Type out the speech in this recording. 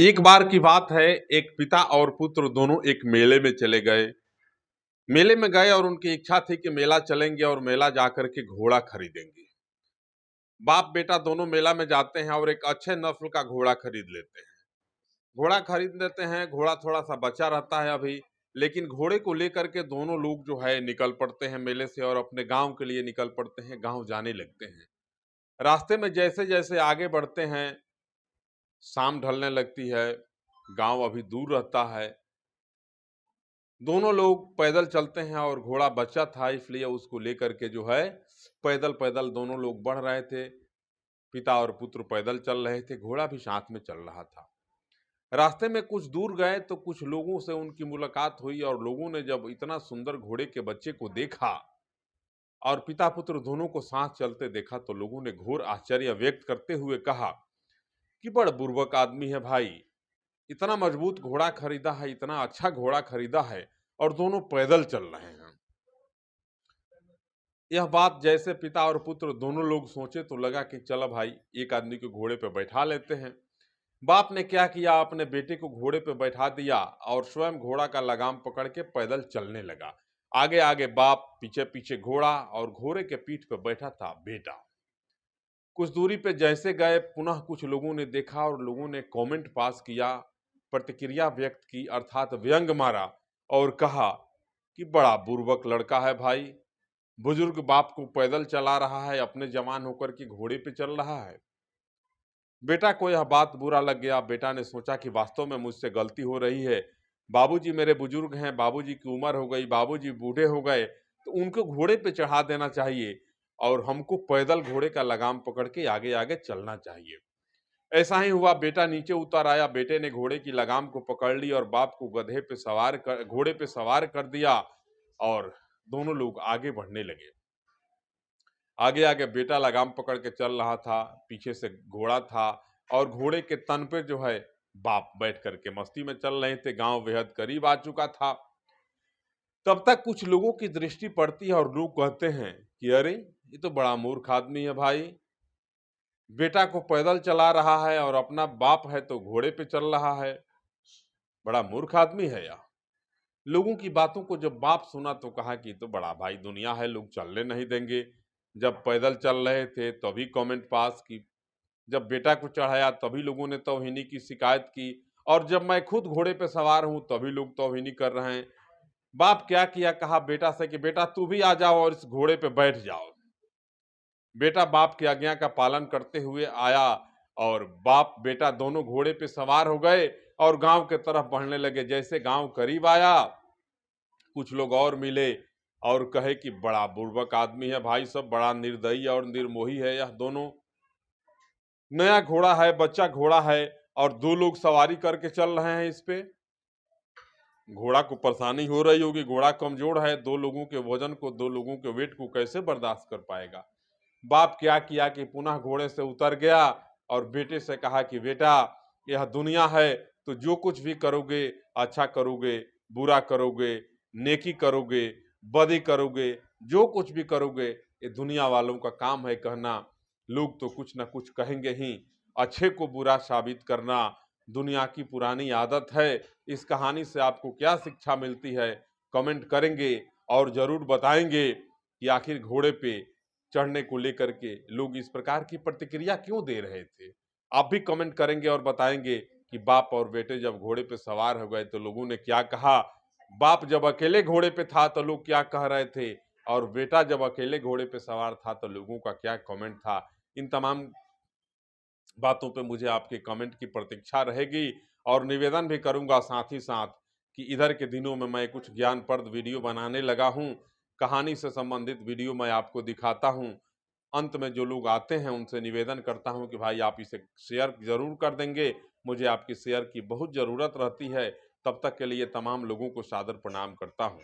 एक बार की बात है। एक पिता और पुत्र दोनों एक मेले में चले गए। मेले में गए और उनकी इच्छा थी कि मेला चलेंगे और मेला जाकर के घोड़ा खरीदेंगे। बाप बेटा दोनों मेला में जाते हैं और एक अच्छे नस्ल का घोड़ा खरीद लेते हैं। घोड़ा खरीद लेते हैं। घोड़ा थोड़ा सा बचा रहता है अभी, लेकिन घोड़े को लेकर के दोनों लोग जो है निकल पड़ते हैं मेले से और अपने गांव के लिए निकल पड़ते हैं, गांव जाने लगते हैं। रास्ते में जैसे जैसे आगे बढ़ते हैं, शाम ढलने लगती है, गांव अभी दूर रहता है। दोनों लोग पैदल चलते हैं और घोड़ा बच्चा था, इसलिए उसको लेकर के जो है पैदल पैदल दोनों लोग बढ़ रहे थे। पिता और पुत्र पैदल चल रहे थे, घोड़ा भी साथ में चल रहा था। रास्ते में कुछ दूर गए तो कुछ लोगों से उनकी मुलाकात हुई और लोगों ने जब इतना सुंदर घोड़े के बच्चे को देखा और पिता पुत्र दोनों को साथ चलते देखा तो लोगों ने घोर आश्चर्य व्यक्त करते हुए कहा कि बड़ा बुर्बक आदमी है भाई, इतना मजबूत घोड़ा खरीदा है, इतना अच्छा घोड़ा खरीदा है और दोनों पैदल चल रहे हैं। यह बात जैसे पिता और पुत्र दोनों लोग सोचे तो लगा कि चलो भाई, एक आदमी को घोड़े पे बैठा लेते हैं। बाप ने क्या किया, अपने बेटे को घोड़े पे बैठा दिया और स्वयं घोड़ा का लगाम पकड़ के पैदल चलने लगा। आगे आगे बाप, पीछे पीछे घोड़ा, और घोड़े के पीठ पे बैठा था बेटा। कुछ दूरी पे जैसे गए, पुनः कुछ लोगों ने देखा और लोगों ने कमेंट पास किया, प्रतिक्रिया व्यक्त की, अर्थात व्यंग मारा और कहा कि बड़ा बुर्बक लड़का है भाई, बुजुर्ग बाप को पैदल चला रहा है, अपने जवान होकर के घोड़े पे चल रहा है। बेटा को यह बात बुरा लग गया। बेटा ने सोचा कि वास्तव में मुझसे गलती हो रही है। बाबूजी मेरे बुजुर्ग हैं, बाबूजी की उम्र हो गई, बाबूजी बूढ़े हो गए, तो उनको घोड़े पे चढ़ा देना चाहिए और हमको पैदल घोड़े का लगाम पकड़ के आगे आगे चलना चाहिए। ऐसा ही हुआ, बेटा नीचे उतर आया, बेटे ने घोड़े की लगाम को पकड़ ली और बाप को घोड़े पे सवार कर दिया और दोनों लोग आगे बढ़ने लगे। आगे आगे बेटा लगाम पकड़ के चल रहा था, पीछे से घोड़ा था और घोड़े के तन पे जो है बाप बैठ करके मस्ती में चल रहे थे। गांव बेहद करीब आ चुका था। तब तक कुछ लोगों की दृष्टि पड़ती है और लोग कहते हैं कि अरे, ये तो बड़ा मूर्ख आदमी है भाई, बेटा को पैदल चला रहा है और अपना बाप है तो घोड़े पे चल रहा है, बड़ा मूर्ख आदमी है यह। लोगों की बातों को जब बाप सुना तो कहा कि तो बड़ा भाई दुनिया है, लोग चलने नहीं देंगे। जब पैदल चल रहे थे तभी कमेंट पास की, जब बेटा को चढ़ाया तभी लोगों ने तौहीनी की शिकायत की, और जब मैं खुद घोड़े पे सवार हूं तभी लोग तौहीनी कर रहे हैं। बाप क्या किया, कहा बेटा से कि बेटा तू भी आ जाओ और इस घोड़े पे बैठ जाओ। बेटा बाप की आज्ञा का पालन करते हुए आया और बाप बेटा दोनों घोड़े पे सवार हो गए और गांव के तरफ बढ़ने लगे। जैसे गांव करीब आया, कुछ लोग और मिले और कहे कि बड़ा बुर्बक आदमी है भाई, सब बड़ा निर्दयी और निर्मोही है यह दोनों। नया घोड़ा है, बच्चा घोड़ा है और दो लोग सवारी करके चल रहे हैं इस पे। घोड़ा को परेशानी हो रही होगी, घोड़ा कमजोर है, दो लोगों के वजन को, दो लोगों के वेट को कैसे बर्दाश्त कर पाएगा। बाप क्या किया कि पुनः घोड़े से उतर गया और बेटे से कहा कि बेटा, यह दुनिया है, तो जो कुछ भी करोगे, अच्छा करोगे, बुरा करोगे, नेकी करोगे, बदी करोगे, जो कुछ भी करोगे, ये दुनिया वालों का काम है कहना। लोग तो कुछ ना कुछ कहेंगे ही, अच्छे को बुरा साबित करना दुनिया की पुरानी आदत है। इस कहानी से आपको क्या शिक्षा मिलती है, कमेंट करेंगे और जरूर बताएंगे कि आखिर घोड़े पे चढ़ने को लेकर के लोग इस प्रकार की प्रतिक्रिया क्यों दे रहे थे। आप भी कमेंट करेंगे और बताएंगे कि बाप और बेटे जब घोड़े पे सवार हो गए तो लोगों ने क्या कहा, बाप जब अकेले घोड़े पे था तो लोग क्या कह रहे थे, और बेटा जब अकेले घोड़े पे सवार था तो लोगों का क्या कमेंट था। इन तमाम बातों पे मुझे आपके कमेंट की प्रतीक्षा रहेगी और निवेदन भी करूंगा साथ ही साथ कि इधर के दिनों में मैं कुछ ज्ञानप्रद वीडियो बनाने लगा हूं। कहानी से संबंधित वीडियो मैं आपको दिखाता हूं। अंत में जो लोग आते हैं उनसे निवेदन करता हूं कि भाई आप इसे शेयर जरूर कर देंगे, मुझे आपकी शेयर की बहुत ज़रूरत रहती है। तब तक के लिए तमाम लोगों को सादर प्रणाम करता हूं।